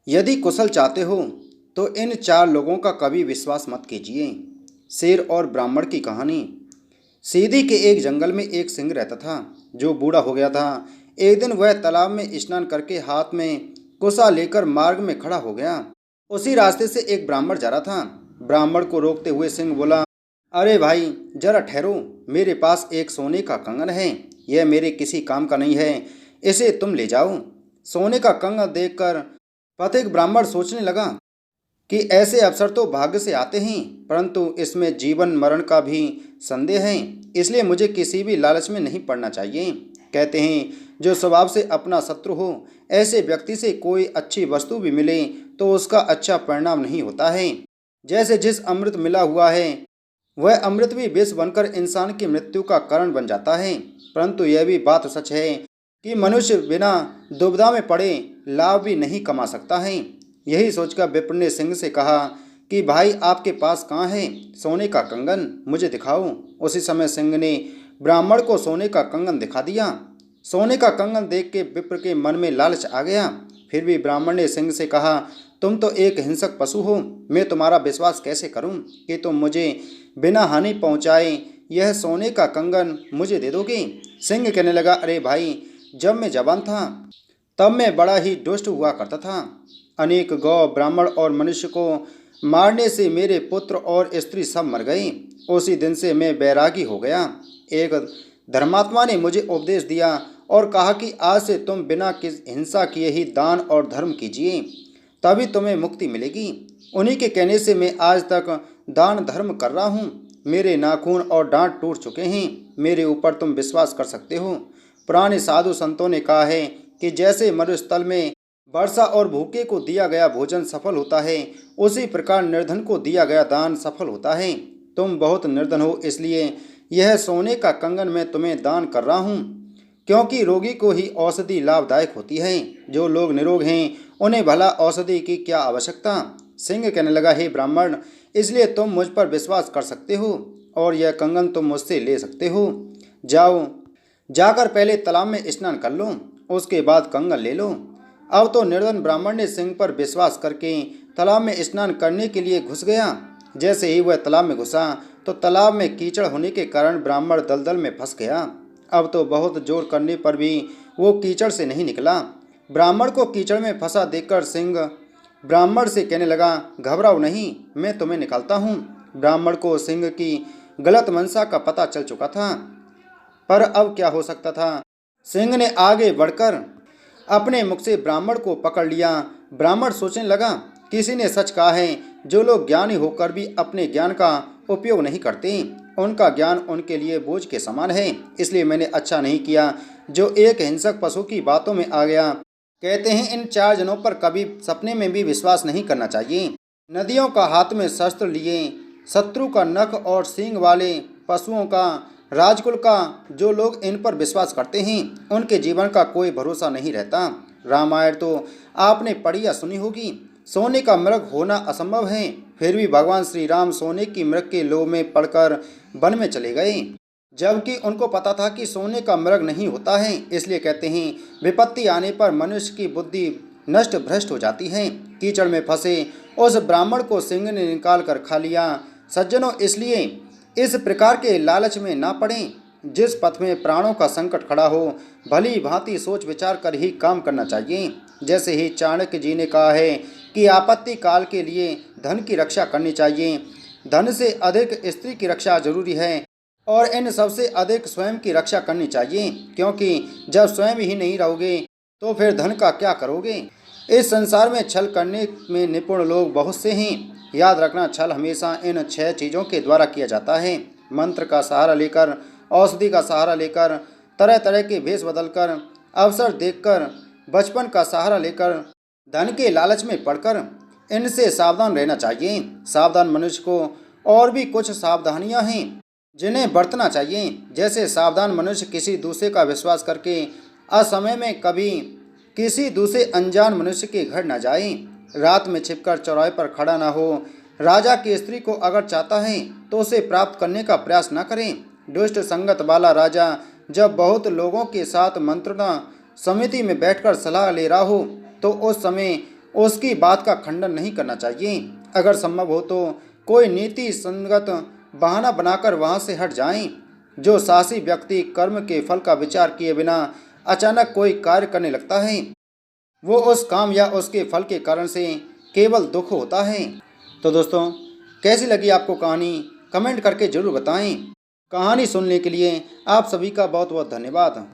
यदि कुशल चाहते हो तो इन चार लोगों का कभी विश्वास मत कीजिए। शेर और ब्राह्मण की कहानी। सीधी के एक जंगल में एक सिंह रहता था जो बूढ़ा हो गया था। एक दिन वह तालाब में स्नान करके हाथ में कुसा लेकर मार्ग में खड़ा हो गया। उसी रास्ते से एक ब्राह्मण जा रहा था। ब्राह्मण को रोकते हुए सिंह बोला, अरे भाई, जरा ठहरो। मेरे पास एक सोने का कंगन है। यह मेरे किसी काम का नहीं है। इसे तुम ले जाओ। सोने का कंगन देखकर पथिक ब्राह्मण सोचने लगा कि ऐसे अवसर तो भाग्य से आते हैं, परंतु इसमें जीवन मरण का भी संदेह है। इसलिए मुझे किसी भी लालच में नहीं पड़ना चाहिए। कहते हैं जो स्वभाव से अपना शत्रु हो, ऐसे व्यक्ति से कोई अच्छी वस्तु भी मिले तो उसका अच्छा परिणाम नहीं होता है। जैसे जिस अमृत मिला हुआ है वह अमृत भी विष बनकर इंसान की मृत्यु का कारण बन जाता है। परंतु यह भी बात सच है कि मनुष्य बिना दुविधा में पड़े लाभ भी नहीं कमा सकता है। यही सोचकर विप्र ने सिंह से कहा कि भाई, आपके पास कहाँ है सोने का कंगन, मुझे दिखाओ। उसी समय सिंह ने ब्राह्मण को सोने का कंगन दिखा दिया। सोने का कंगन देख के विप्र के मन में लालच आ गया। फिर भी ब्राह्मण ने सिंह से कहा, तुम तो एक हिंसक पशु हो। मैं तुम्हारा विश्वास कैसे करूं कि तुम मुझे बिना हानि पहुंचाए यह सोने का कंगन मुझे दे दोगे। सिंह कहने लगा, अरे भाई, जब मैं जवान था तब मैं बड़ा ही दुष्ट हुआ करता था। अनेक गौ, ब्राह्मण और मनुष्य को मारने से मेरे पुत्र और स्त्री सब मर गए। उसी दिन से मैं बैरागी हो गया। एक धर्मात्मा ने मुझे उपदेश दिया और कहा कि आज से तुम बिना किस हिंसा किए ही दान और धर्म कीजिए, तभी तुम्हें मुक्ति मिलेगी। उन्हीं के कहने से मैं आज तक दान धर्म कर रहा हूँ। मेरे नाखून और डांट टूट चुके हैं। मेरे ऊपर तुम विश्वास कर सकते हो। पुराने साधु संतों ने कहा है कि जैसे मरुस्थल में वर्षा और भूखे को दिया गया भोजन सफल होता है, उसी प्रकार निर्धन को दिया गया दान सफल होता है। तुम बहुत निर्धन हो, इसलिए यह सोने का कंगन मैं तुम्हें दान कर रहा हूँ, क्योंकि रोगी को ही औषधि लाभदायक होती है। जो लोग निरोग हैं उन्हें भला औषधि की क्या आवश्यकता। सिंह कहने लगा, हे ब्राह्मण, इसलिए तुम मुझ पर विश्वास कर सकते हो और यह कंगन तुम मुझसे ले सकते हो। जाओ, जाकर पहले तालाब में स्नान कर लो, उसके बाद कंगन ले लो। अब तो निर्धन ब्राह्मण ने सिंह पर विश्वास करके तालाब में स्नान करने के लिए घुस गया। जैसे ही वह तालाब में घुसा तो तालाब में कीचड़ होने के कारण ब्राह्मण दलदल में फंस गया। अब तो बहुत जोर करने पर भी वो कीचड़ से नहीं निकला। ब्राह्मण को कीचड़ में फंसा देखकर सिंह ब्राह्मण से कहने लगा, घबराओ नहीं, मैं तुम्हें निकालता हूँ। ब्राह्मण को सिंह की गलत मंशा का पता चल चुका था, पर अब क्या हो सकता था। सिंह ने आगे बढ़कर अपने मुख से ब्राह्मण को पकड़ लिया। ब्राह्मण सोचने लगा, किसी ने सच कहा है, जो लोग ज्ञानी होकर भी अपने ज्ञान का उपयोग नहीं करते, उनका ज्ञान उनके लिए बोझ के समान है। इसलिए मैंने अच्छा नहीं किया जो एक हिंसक पशु की बातों में आ गया। कहते हैं इन चार जनों पर कभी सपने में भी विश्वास नहीं करना चाहिए। नदियों का हाथ में शस्त्र लिए, शत्रु का नख और सींग वाले पशुओं का, राजकुल का, जो लोग इन पर विश्वास करते हैं उनके जीवन का कोई भरोसा नहीं रहता। रामायण तो आपने पढ़ी या सुनी होगी। सोने का मृग होना असंभव है, फिर भी भगवान श्री राम सोने की मृग के लोभ में पड़कर वन में चले गए, जबकि उनको पता था कि सोने का मृग नहीं होता है। इसलिए कहते हैं विपत्ति आने पर मनुष्य की बुद्धि नष्ट भ्रष्ट हो जाती है। कीचड़ में फंसे उस ब्राह्मण को सिंह ने निकाल कर खा लिया। सज्जनों, इसलिए इस प्रकार के लालच में ना पड़ें। जिस पथ में प्राणों का संकट खड़ा हो, भली भांति सोच विचार कर ही काम करना चाहिए। जैसे ही चाणक्य जी ने कहा है कि आपत्ति काल के लिए धन की रक्षा करनी चाहिए, धन से अधिक स्त्री की रक्षा जरूरी है और इन सबसे अधिक स्वयं की रक्षा करनी चाहिए, क्योंकि जब स्वयं ही नहीं रहोगे तो फिर धन का क्या करोगे। इस संसार में छल करने में निपुण लोग बहुत से हैं। याद रखना, छल हमेशा इन 6 चीज़ों के द्वारा किया जाता है। मंत्र का सहारा लेकर, औषधि का सहारा लेकर, तरह तरह के भेष बदलकर, अवसर देखकर, बचपन का सहारा लेकर, धन के लालच में पड़कर, इनसे सावधान रहना चाहिए। सावधान मनुष्य को और भी कुछ सावधानियां हैं जिन्हें बरतना चाहिए। जैसे सावधान मनुष्य किसी दूसरे का विश्वास करके असमय में कभी किसी दूसरे अनजान मनुष्य के घर न जाए। रात में छिपकर चौराहे पर खड़ा न हो। राजा की स्त्री को अगर चाहता है तो उसे प्राप्त करने का प्रयास न करें। दुष्ट संगत वाला राजा जब बहुत लोगों के साथ मंत्रणा समिति में बैठकर सलाह ले रहा हो तो उस समय उसकी बात का खंडन नहीं करना चाहिए। अगर संभव हो तो कोई नीति संगत बहाना बनाकर वहां से हट जाएं। जो साहसी व्यक्ति कर्म के फल का विचार किए बिना अचानक कोई कार्य करने लगता है, वो उस काम या उसके फल के कारण से केवल दुख होता है। तो दोस्तों, कैसी लगी आपको कहानी, कमेंट करके ज़रूर बताएं। कहानी सुनने के लिए आप सभी का बहुत बहुत धन्यवाद।